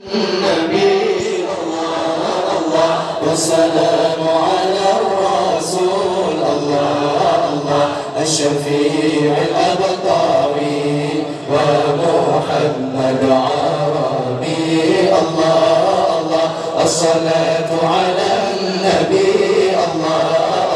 النبي الله الله والسلام على الرسول الله الله الشفيع الأبطاوي ومحمد عربي الله الله الصلاة على النبي الله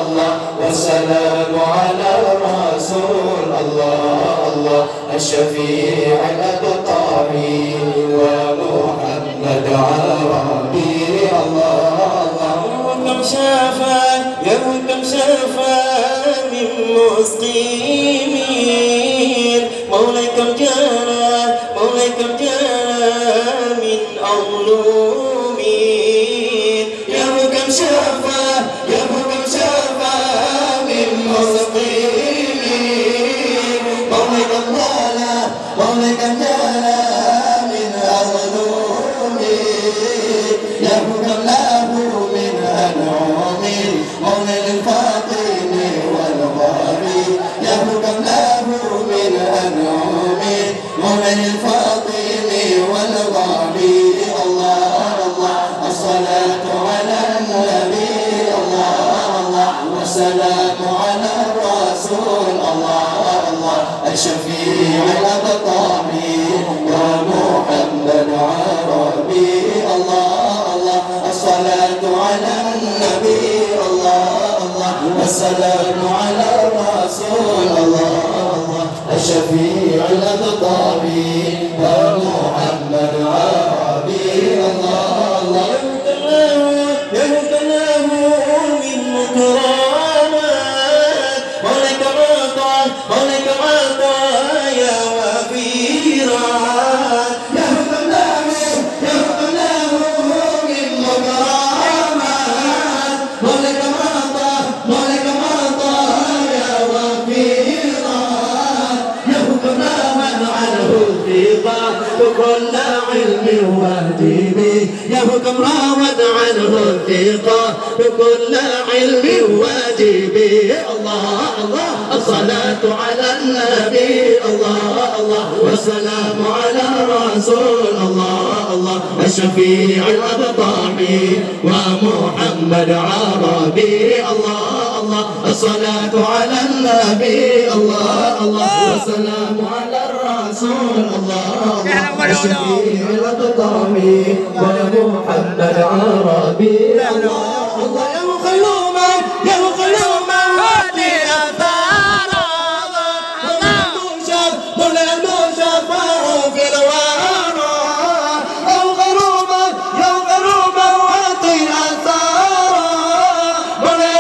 الله والسلام على الرسول الله الله الشفيع الأبطاوي ومحمد عربي الله الله كم شافا كم شافا من مسقيمين مولاي كم جانا من أظلومين يا كم شافا من مسقيمين مولاي كم جانا من أظلومين يا كم له من أنعم مولاي الفاطم والغالي يا كم له من أنعم مولاي الفاطم والغالي الله الله الصلاة على النبي الله الله والسلام على الرسول الله الله الشفيع الأبطاوي ومحمد عربي الله الله الصلاة على النبي الله الله والسلام على الرسول الله الله الشفيع الأبطاوي ومحمد عربي الله الله يهتناه من مكرمات ولك عطا يا وفيرا يهتناه من مكرمات ولك عطا يا وفيرا يهتناه عنه الثقة وكل علم ودين يهكم راود عنه الثقة بكل علم واجب الله الله الصلاة على النبي الله الله والسلام على الرسول الله الله الشفيع الأبطاحي ومحمد عربي الله الله الصلاة على النبي الله الله والسلام على الرسول الله الله الشفيع الأبطاحي ومحمد عربي الله الله يا مخلوما هذه أثارا مولاي المشفع في الورى يا غروبا هذه أثارا مولاي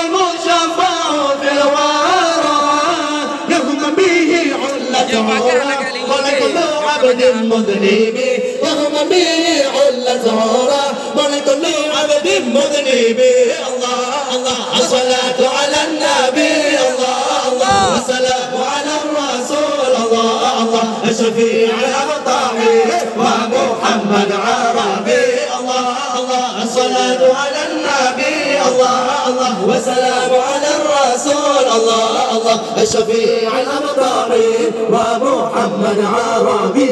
المشفع في الورى يهم به علة ولكل عبد مذنب يهم به علة ولكل عبد مذنب الله الله الصلاة على النبي الله الله والسلام على الرسول الله الله الشفيع الأبطاحي ومحمد عربي الله الله الصلاة على النبي الله الله والسلام على الرسول الله الله الشفيع الأبطاحي ومحمد عربي